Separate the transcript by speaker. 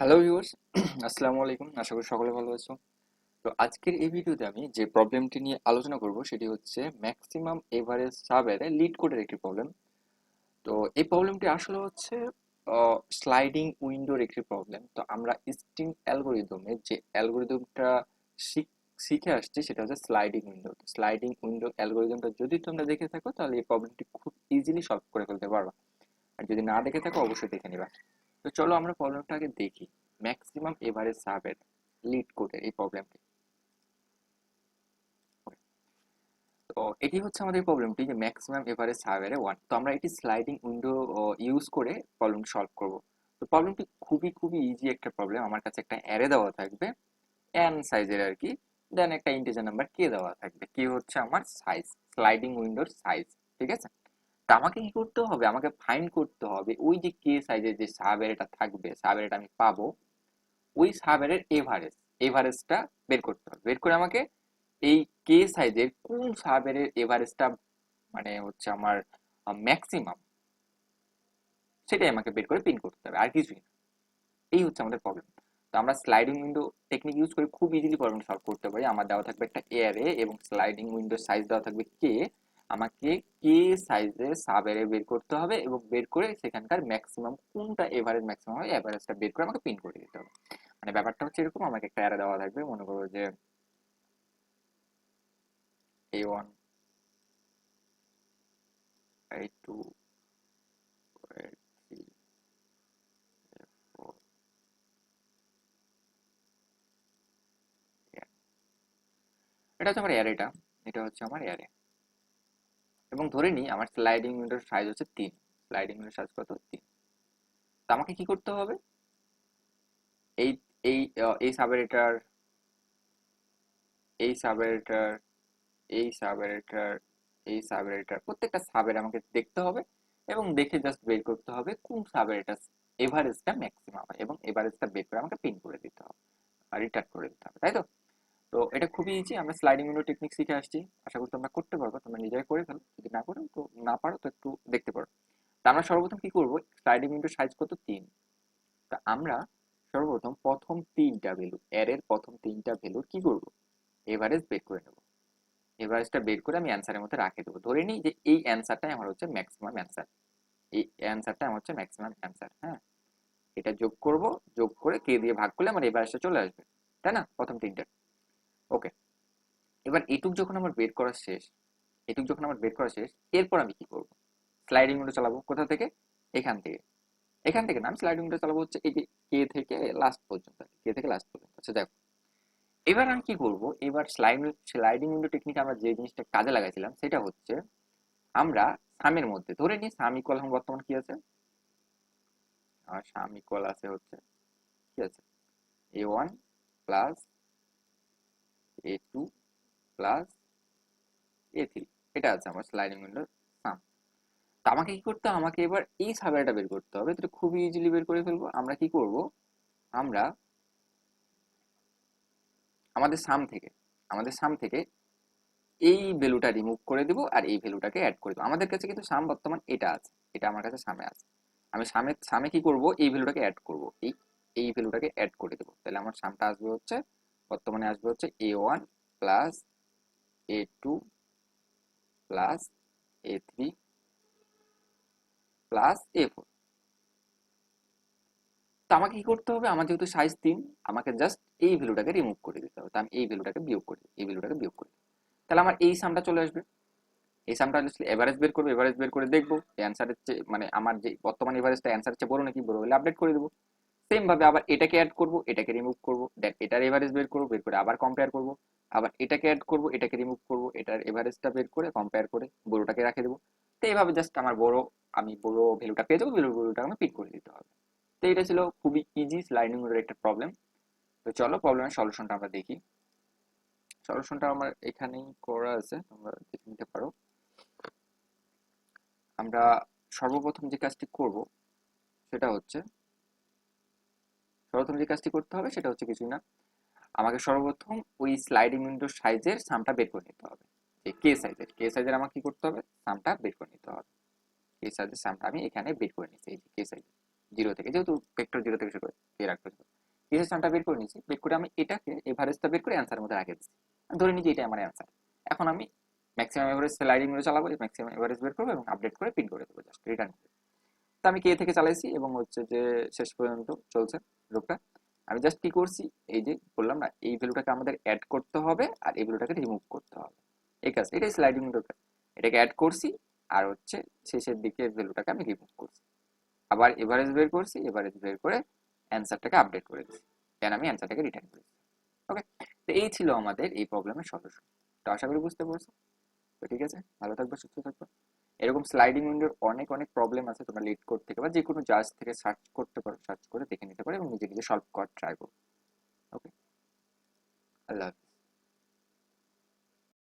Speaker 1: Hello viewers, আসসালামু আলাইকুম। আশা করি সকলে ভালো আছো। তো আজকের এই ভিডিওতে আমি যে প্রবলেমটি নিয়ে আলোচনা করব সেটি হচ্ছে ম্যাক্সিমাম এভারেজ সাব-অ্যারে লিড কোডের একটি প্রবলেম। তো এই প্রবলেমটি আসলে হচ্ছে স্লাইডিং উইন্ডোর একটি প্রবলেম। তো আমরা স্ট্রিং অ্যালগরিদমে যে অ্যালগরিদমটা শিখে আসছি সেটা হচ্ছে স্লাইডিং উইন্ডো। স্লাইডিং উইন্ডো অ্যালগরিদমটা যদি তোমরা দেখে থাকো তাহলে এই প্রবলেমটি খুব ইজিলি সলভ করে ফেলতে পারবা। আর যদি না দেখে থাকো অবশ্যই দেখে নিবা। তো চলো আমরা প্রবলেমটা আগে দেখি। ম্যাক্সিমাম এভারেজ সাবের লিড কোডের এই প্রবলেমটি। তো এটি হচ্ছে আমাদের প্রবলেমটি যে ম্যাক্সিমাম এভারেজ সাবের 1। তো আমরা এটি স্লাইডিং উইন্ডো ইউজ করে প্রবলেম সলভ করব। তো প্রবলেমটি খুবই ইজি একটা প্রবলেম। আমার কাছে একটা অ্যারে দেওয়া থাকবে n সাইজের আর কি। দেন একটা ইন্টিজার নাম্বার k দেওয়া থাকবে। k হচ্ছে আমার সাইজ, স্লাইডিং উইন্ডোর সাইজ। ঠিক আছে? তো আমাকে কি করতে হবে? আমাকে ফাইন্ড করতে হবে ওই যে k সাইজের যে সাব অ্যারেটা থাকবে, সাব অ্যারেটা আমি পাবো, ওই সাবের এভারেজটা বের করতে হবে। বের করে আমাকে এই কে সাইজের কোন সাবের এভারেজটা মানে হচ্ছে আমার ম্যাক্সিমাম, সেটাই আমাকে বের করে পিন করতে হবে, আর কিছুই না। এই হচ্ছে আমাদের প্রবলেম। তো আমরা স্লাইডিং উইন্ডো টেকনিক ইউজ করে খুব ইজিলি প্রবলেম সলভ করতে পারি। আমার দেওয়া থাকবে একটা এয়ারে এবং স্লাইডিং উইন্ডো সাইজ দেওয়া থাকবে কে। আমাকে কে সাইজের সাব এরে বের করতে হবে এবং বের করে সেখানকার ম্যাক্সিমাম কোনটা এভারেজ ম্যাক্সিমাম হয় এভারেজটা বের করে আমাকে পিন করে দিতে হবে। মানে ব্যাপারটা হচ্ছে এরকম, আমাকে একটা অ্যারে দেওয়া থাকবে, মনে করো যে A1, A2, A3, A4, এটা হচ্ছে আমার অ্যারেটা। এটা হচ্ছে আমার অ্যারে এবং ধরে নিই আমার স্লাইডিং উইন্ডোর সাইজ হচ্ছে 3। স্লাইডিং উইন্ডোর সাইজ কত? 3। তো আমাকে কি করতে হবে? এই এই এই সাবঅ্যারেটার, এই সাবঅ্যারেটার, এই সাবঅ্যারেটার, এই সাবঅ্যারেটার প্রত্যেকটা সাবের আমাকে দেখতে হবে এবং দেখে জাস্ট বের করতে হবে কোন সাবঅ্যারেটার এভারেজটা ম্যাক্সিমাম হয় এবং এভারেজটা বের করে আমাকে পিন করে দিতে হবে আর রিটার্ন করে দিতে হবে, তাই তো? তো এটা খুবই ইজি। আমরা স্লাইডিং উইন্ডো টেকনিক শিখে আসছি। আশা করি তোমরা করতে পারবে। তোমরা নিজেরাই করে ফেলো। যদি না করো তো না পারো তো একটু দেখতে পারো। তো আমরা সর্বপ্রথম কি করব? স্লাইডিং উইন্ডোর সাইজ কত? 3। তা আমরা সর্বপ্রথম প্রথম 3টা ভ্যালু, এর প্রথম 3টা ভ্যালুর কি করব? এভারেজ বের করে নেব। এভারেজটা বের করে আমি অ্যান্সারের মধ্যে রাখে দেবো। ধরে নিই যে এই অ্যান্সারটাই আমার হচ্ছে ম্যাক্সিমাম অ্যান্সার। এই অ্যান্সারটা আমার হচ্ছে ম্যাক্সিমাম অ্যান্সার। হ্যাঁ, এটা যোগ করব, যোগ করে কে দিয়ে ভাগ করলে আমার এভারেজটা চলে আসবে, তাই না? প্রথম 3টা। ওকে, এবার এটুক যখন আমার বের করা শেষ, এটুক যখন আমার বের করা শেষ, এরপর আমি কি করব? স্লাইডিং উইন্ডো চালাবো। কোথা থেকে? এখান থেকে। এখান থেকে না, আমি স্লাইডিং উইন্ডো চালাবো হচ্ছে এই যে কে থেকে লাস্ট পর্যন্ত। কে থেকে লাস্ট পর্যন্ত। আচ্ছা দেখো, এবার আমি কি করব? এবার স্লাইডিং উইন্ডো টেকনিক আমরা যে জিনিসটা কাজে লাগাইছিলাম সেটা হচ্ছে আমরা সামের মধ্যে ধরে নিই সাম ইকুয়াল এখন বর্তমান কি আছে? আমার সাম ইকুয়াল আছে হচ্ছে কি আছে? A1 plus A2 plus A3। এটা আছে আমার স্লাইডিং উইন্ডোর সাম। তো আমাকে কি করতে হবে? আমাকে এবার এই সাবঅ্যারেটা বের করতে হবে। তো খুবই ইজিলি বের করে ফেলবো। আমরা কি করব? আমরা আমাদের সাম থেকে, আমাদের সাম থেকে এই ভ্যালুটা রিমুভ করে দিব আর এই ভ্যালুটাকে অ্যাড করে দেবো। আমাদের কাছে কিন্তু সাম বর্তমান এটা আছে, এটা আমার কাছে সামে আছে। আমি সামে সামে কি করব? এই ভ্যালুটাকে অ্যাড করব, এই এই ভ্যালুটাকে অ্যাড করে দেবো। তাহলে আমার সামটা আসবে হচ্ছে, বর্তমানে আসবে হচ্ছে A1 plus A2 plus A3 plus A4। তো আমাকে কি করতে হবে? আমার যেহেতু সাইজ 3, আমাকে জাস্ট এই ভ্যালুটাকে রিমুভ করে দিতে হবে। তো আমি এই ভ্যালুটাকে বিয়োগ করি, এই ভ্যালুটাকে বিয়োগ করি। তাহলে আমার এই সামটা চলে আসবে। এই সামটা আসলে এভারেজ বের করবো। এভারেজ বের করে দেখবো অ্যান্সারের চেয়ে মানে আমার যে বর্তমান এভারেজটা অ্যান্সারের চেয়ে বড় নাকি, বড় হলে আপডেট করে দেবো। সেম ভাবে আবার এটাকে অ্যাড করবো, এটাকে রিমুভ করবো, দেন এটার এভারেজ বের করবো, বের করে আবার কম্পেয়ার করবো। আবার এটাকে অ্যাড করবো, এটাকে রিমুভ করবো, এটার এভারেজটা বের করে কম্পেয়ার করে বড়টাকে রেখে দেবো। তো এইভাবে জাস্ট আমার আমি বড় ভ্যালুটা পেয়ে যাবো, ভ্যালুটা আমি পিক করে দিতে হবে। তো এটা ছিল খুবই ইজি স্লাইডিং এর একটা প্রবলেম। তো চলো প্রবলেমের সলিউশনটা আমরা দেখি। সলিউশনটা আমার এখানেই করা আছে, তোমরা দেখে নিতে পারো। আমরা সর্বপ্রথম যে কাজটি করব সেটা হচ্ছে, সর্বপ্রথম যে কাজটি করতে হবে সেটা হচ্ছে কিছুই না, আমাকে সর্বপ্রথম ওই স্লাইডিং উইন্ডোর সাইজের সামটা বের করে নিতে হবে। যে কে সাইজের আমাকে কি করতে হবে? সামটা বের করে নিতে হবে। কে সাইজের সামটা আমি এখানে বের করে নিচ্ছি, এই যে কে সাইজ। জিরো থেকে, যেহেতু ভেক্টর জিরো থেকে শুরু করে দিয়ে রাখতে হবে। পিসের স্থানটা বের করে নিয়েছি, বের করে আমি এটাকে এভারেজটা বের করে অ্যান্সারের মধ্যে রাখে দিচ্ছি, ধরে নিচ্ছি এটা আমার অ্যান্সার। এখন আমি ম্যাক্সিমাম এভারেজ স্লাইডিং করে চালাবো, ম্যাক্সিমাম এভারেজ বের করবো এবং আপডেট করে প্রিন্ট করে দেবো, জাস্ট রিটার্ন করে। তো আমি কে থেকে চালাইছি এবং হচ্ছে যে শেষ পর্যন্ত চলছে লুপটা। আমি জাস্ট কি করছি, এই যে বললাম না, এই ভ্যালুটাকে আমাদের অ্যাড করতে হবে আর এই ভ্যালুটাকে রিমুভ করতে হবে, এই কাজ, এটাই স্লাইডিং লুপের। এটাকে অ্যাড করছি আর হচ্ছে শেষের দিকে ভ্যালুটাকে আমি রিমুভ করছি, আবার এভারেজ বের করছি, এভারেজ বের করে অ্যান্সারটাকে আপডেট করে দিচ্ছি, দেন আমি অ্যান্সারটাকে রিটার্ন করেছি। ওকে, তো এই ছিল আমাদের এই প্রবলেমের সলিউশন। তো আশা করি বুঝতে পারছো। তো ঠিক আছে, ভালো থাকবে, সুস্থ থাকবে। এরকম স্লাইডিং উইন্ডোর অনেক অনেক প্রবলেম আছে, তোমরা লিড কোড থেকে বা যে কোনো জাজ থেকে সার্চ করতে পারো, সার্চ করে দেখে নিতে পারো এবং নিজে নিজে সলভ করার ট্রাই করো। ওকে, আল্লাহ হাফিজ।